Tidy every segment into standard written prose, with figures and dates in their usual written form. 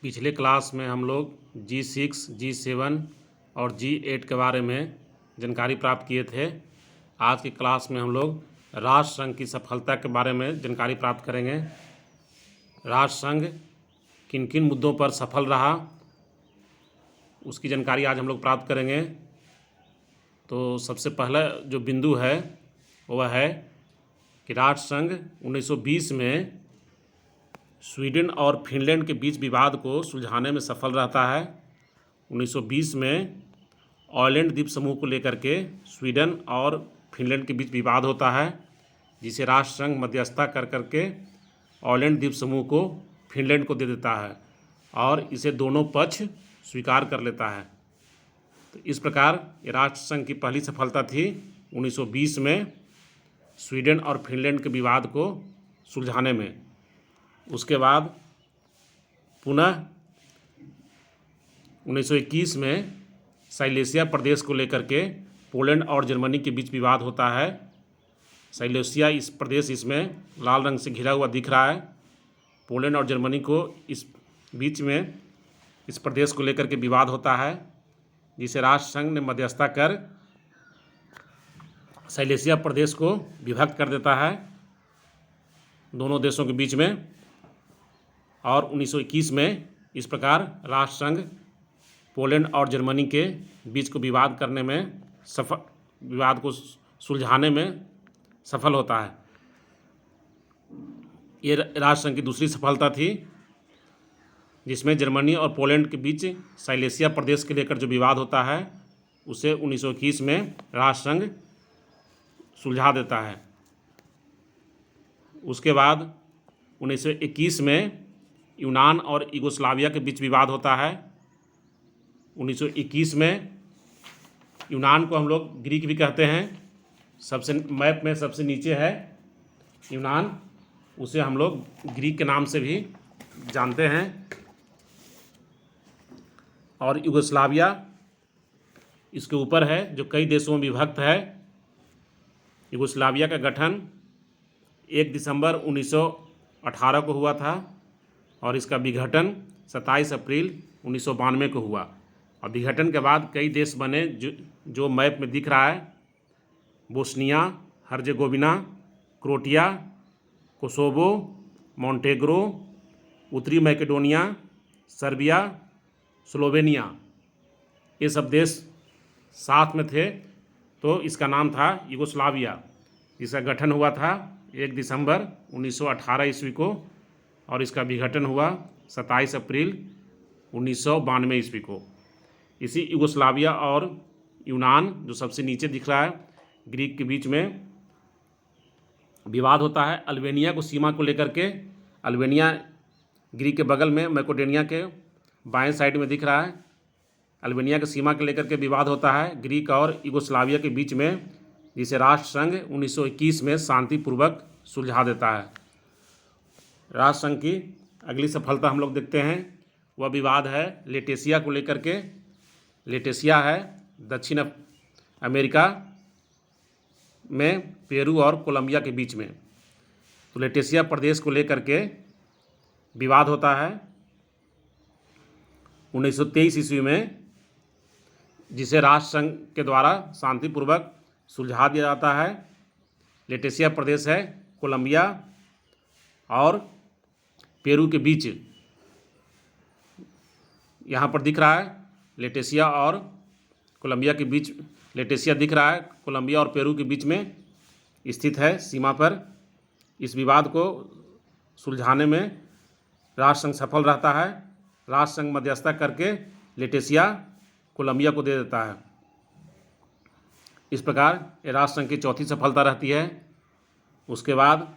पिछले क्लास में हम लोग G6, G7 और G8 के बारे में जानकारी प्राप्त किए थे। आज की क्लास में हम लोग राष्ट्रसंघ की सफलता के बारे में जानकारी प्राप्त करेंगे। राष्ट्रसंघ किन किन मुद्दों पर सफल रहा, उसकी जानकारी आज हम लोग प्राप्त करेंगे। तो सबसे पहला जो बिंदु है वह है कि राष्ट्रसंघ 1920 में स्वीडन और फिनलैंड के बीच विवाद को सुलझाने में सफल रहता है। 1920 में आइलैंड द्वीप समूह को लेकर के स्वीडन और फिनलैंड के बीच विवाद होता है, जिसे राष्ट्रसंघ मध्यस्थता कर करके आइलैंड द्वीप समूह को फिनलैंड को दे देता है और इसे दोनों पक्ष स्वीकार कर लेता है। तो इस प्रकार ये राष्ट्रसंघ की पहली सफलता थी 1920 में स्वीडन और फिनलैंड के विवाद को सुलझाने में। उसके बाद पुनः 1921 में साइलेसिया प्रदेश को लेकर के पोलैंड और जर्मनी के बीच विवाद होता है। साइलेसिया इस प्रदेश इसमें लाल रंग से घिरा हुआ दिख रहा है। पोलैंड और जर्मनी को इस बीच में इस प्रदेश को लेकर के विवाद होता है, जिसे राष्ट्रसंघ ने मध्यस्थता कर साइलेसिया प्रदेश को विभक्त कर देता है दोनों देशों के बीच में। और 1921 में इस प्रकार राष्ट्रसंघ पोलैंड और जर्मनी के बीच को विवाद करने में विवाद को सुलझाने में सफल होता है। ये राष्ट्रसंघ की दूसरी सफलता थी, जिसमें जर्मनी और पोलैंड के बीच साइलेसिया प्रदेश के लेकर जो विवाद होता है उसे 1921 में राष्ट्रसंघ सुलझा देता है। उसके बाद 1921 में यूनान और यूगोस्लाविया के बीच विवाद होता है। 1921 में यूनान को हम लोग ग्रीक भी कहते हैं, सबसे मैप में सबसे नीचे है यूनान, उसे हम लोग ग्रीक के नाम से भी जानते हैं। और यूगोस्लाविया इसके ऊपर है, जो कई देशों में विभक्त है। यूगोस्लाविया का गठन 1 दिसंबर 1918 को हुआ था और इसका विघटन 27 अप्रैल 1992 को हुआ। और विघटन के बाद कई देश बने जो मैप में दिख रहा है: बोस्निया, हर्जेगोविना, क्रोएशिया, कोसोवो, मोंटेग्रो, उत्तरी मैकेडोनिया, सर्बिया, स्लोवेनिया। ये सब देश साथ में थे, तो इसका नाम था यूगोस्लाविया। इसका गठन हुआ था 1 दिसंबर 1918 ईस्वी को और इसका विघटन हुआ 27 अप्रैल 1992 ईस्वी को। इसी यूगोस्लाविया और यूनान, जो सबसे नीचे दिख रहा है, ग्रीक के बीच में विवाद होता है अल्बेनिया को सीमा को लेकर के। अल्बेनिया ग्रीक के बगल में मैकेडोनिया के बाएं साइड में दिख रहा है। अल्बेनिया की सीमा को लेकर के विवाद होता है ग्रीक और यूगोस्लाविया के बीच में, जिसे राष्ट्रसंघ 1921 में शांतिपूर्वक सुलझा देता है। राष्ट्रसंघ की अगली सफलता हम लोग देखते हैं, वह विवाद है लेटेशिया को लेकर के। लेटेशिया है दक्षिण अमेरिका में पेरू और कोलंबिया के बीच में। तो लेटेशिया प्रदेश को लेकर के विवाद होता है 1923 ईस्वी में, जिसे राष्ट्रसंघ के द्वारा शांतिपूर्वक सुलझा दिया जाता है। लेटेशिया प्रदेश है कोलंबिया और पेरू के बीच। यहाँ पर दिख रहा है लेटेशिया और कोलंबिया के बीच, लेटेशिया दिख रहा है कोलंबिया और पेरू के बीच में स्थित है सीमा पर। इस विवाद को सुलझाने में राष्ट्रसंघ सफल रहता है। राष्ट्रसंघ मध्यस्थता करके लेटेशिया कोलंबिया को दे देता है। इस प्रकार ये राष्ट्रसंघ की चौथी सफलता रहती है। उसके बाद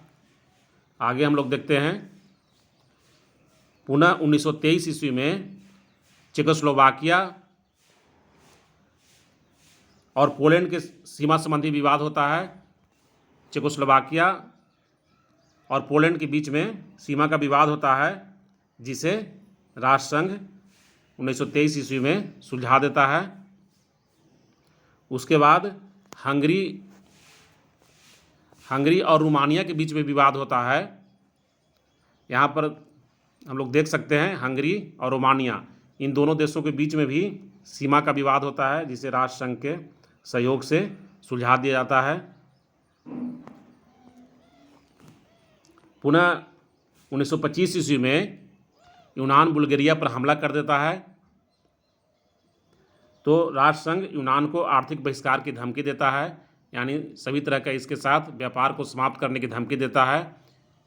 आगे हम लोग देखते हैं, पुनः 1923 ईस्वी में चेकोस्लोवाकिया और पोलैंड के सीमा संबंधी विवाद होता है। चेकोस्लोवाकिया और पोलैंड के बीच में सीमा का विवाद होता है, जिसे राष्ट्रसंघ 1923 ईस्वी में सुलझा देता है। उसके बाद हंगरी और रोमानिया के बीच में विवाद होता है। यहाँ पर हम लोग देख सकते हैं हंगरी और रोमानिया, इन दोनों देशों के बीच में भी सीमा का विवाद होता है, जिसे राष्ट्रसंघ के सहयोग से सुलझा दिया जाता है। पुनः 1925 ईस्वी में यूनान बुल्गारिया पर हमला कर देता है, तो राष्ट्रसंघ यूनान को आर्थिक बहिष्कार की धमकी देता है, यानी सभी तरह का इसके साथ व्यापार को समाप्त करने की धमकी देता है।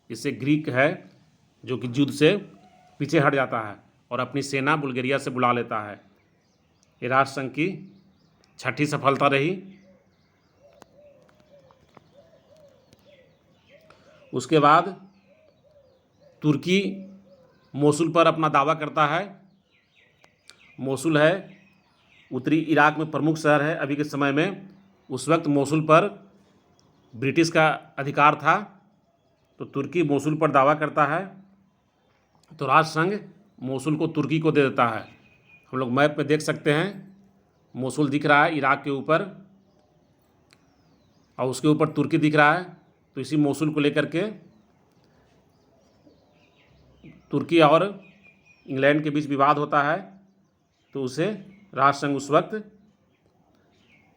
इससे ग्रीक है जो कि युद्ध से पीछे हट जाता है और अपनी सेना बुल्गारिया से बुला लेता है। ये राष्ट्रसंघ की छठी सफलता रही। उसके बाद तुर्की मोसुल पर अपना दावा करता है। मोसुल है उत्तरी इराक में प्रमुख शहर है अभी के समय में। उस वक्त मोसुल पर ब्रिटिश का अधिकार था, तो तुर्की मोसुल पर दावा करता है, तो राष्ट्रसंघ मोसुल को तुर्की को दे देता है। हम लोग मैप में देख सकते हैं, मोसुल दिख रहा है इराक के ऊपर और उसके ऊपर तुर्की दिख रहा है। तो इसी मोसुल को लेकर के तुर्की और इंग्लैंड के बीच विवाद होता है, तो उसे राष्ट्रसंघ उस वक्त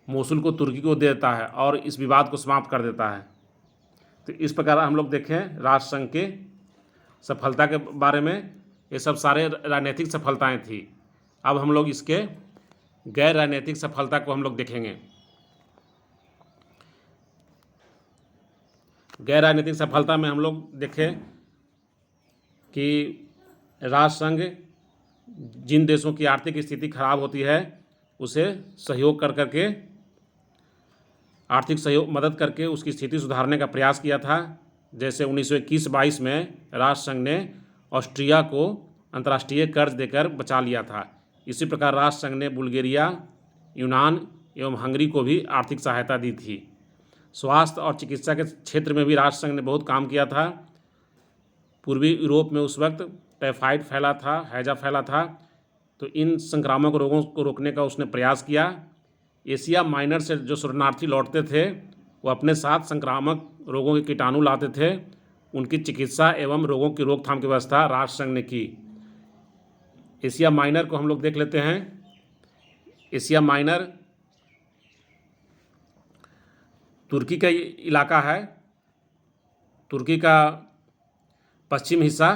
मोसुल को तुर्की को दे देता है और इस विवाद को समाप्त कर देता है। तो इस प्रकार हम लोग देखें राष्ट्रसंघ के सफलता के बारे में। ये सब सारे राजनीतिक सफलताएं थी। अब हम लोग इसके गैर राजनीतिक सफलता को हम लोग देखेंगे। गैर राजनीतिक सफलता में हम लोग देखें कि राष्ट्रसंघ जिन देशों की आर्थिक स्थिति खराब होती है उसे सहयोग कर करके, आर्थिक सहयोग मदद करके उसकी स्थिति सुधारने का प्रयास किया था। जैसे 1921-22 में राष्ट्रसंघ ने ऑस्ट्रिया को अंतर्राष्ट्रीय कर्ज देकर बचा लिया था। इसी प्रकार राष्ट्रसंघ ने बुल्गारिया, यूनान एवं हंगरी को भी आर्थिक सहायता दी थी। स्वास्थ्य और चिकित्सा के क्षेत्र में भी राष्ट्रसंघ ने बहुत काम किया था। पूर्वी यूरोप में उस वक्त टाइफाइड फैला था, हैजा फैला था, तो इन संक्रामक रोगों को रोकने का उसने प्रयास किया। एशिया माइनर से जो शरणार्थी लौटते थे वो अपने साथ संक्रामक रोगों के कीटाणु लाते थे। उनकी चिकित्सा एवं रोगों की रोकथाम की व्यवस्था राष्ट्रसंघ ने की। एशिया माइनर को हम लोग देख लेते हैं। एशिया माइनर तुर्की का इलाका है। तुर्की का पश्चिम हिस्सा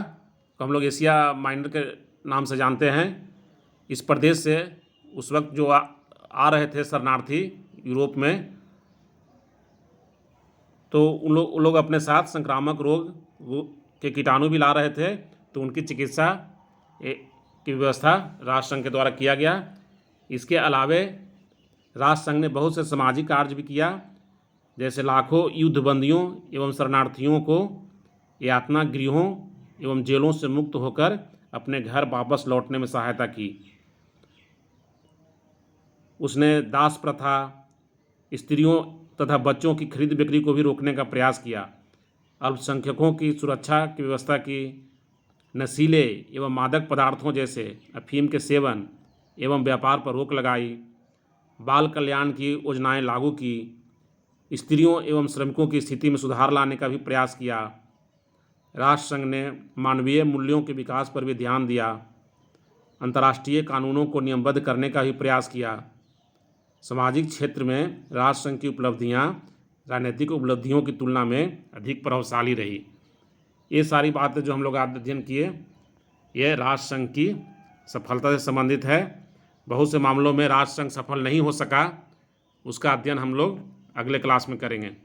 को हम लोग एशिया माइनर के नाम से जानते हैं। इस प्रदेश से उस वक्त जो आ रहे थे शरणार्थी यूरोप में, तो उन लोग अपने साथ संक्रामक रोग के कीटाणु भी ला रहे थे, तो उनकी चिकित्सा की व्यवस्था राष्ट्रसंघ के द्वारा किया गया। इसके अलावे राष्ट्रसंघ ने बहुत से सामाजिक कार्य भी किया, जैसे लाखों युद्धबंदियों एवं शरणार्थियों को यातना गृहों एवं जेलों से मुक्त होकर अपने घर वापस लौटने में सहायता की। उसने दास प्रथा, स्त्रियों तथा बच्चों की खरीद बिक्री को भी रोकने का प्रयास किया। अल्पसंख्यकों की सुरक्षा की व्यवस्था की। नशीले एवं मादक पदार्थों जैसे अफीम के सेवन एवं व्यापार पर रोक लगाई। बाल कल्याण की योजनाएं लागू की। स्त्रियों एवं श्रमिकों की स्थिति में सुधार लाने का भी प्रयास किया। राष्ट्रसंघ ने मानवीय मूल्यों के विकास पर भी ध्यान दिया। अंतर्राष्ट्रीय कानूनों को नियमबद्ध करने का भी प्रयास किया। सामाजिक क्षेत्र में राष्ट्रसंघ की उपलब्धियां राजनीतिक उपलब्धियों की तुलना में अधिक प्रभावशाली रही। ये सारी बातें जो हम लोग आज अध्ययन किए, ये राष्ट्रसंघ की सफलता से संबंधित है। बहुत से मामलों में राष्ट्रसंघ सफल नहीं हो सका, उसका अध्ययन हम लोग अगले क्लास में करेंगे।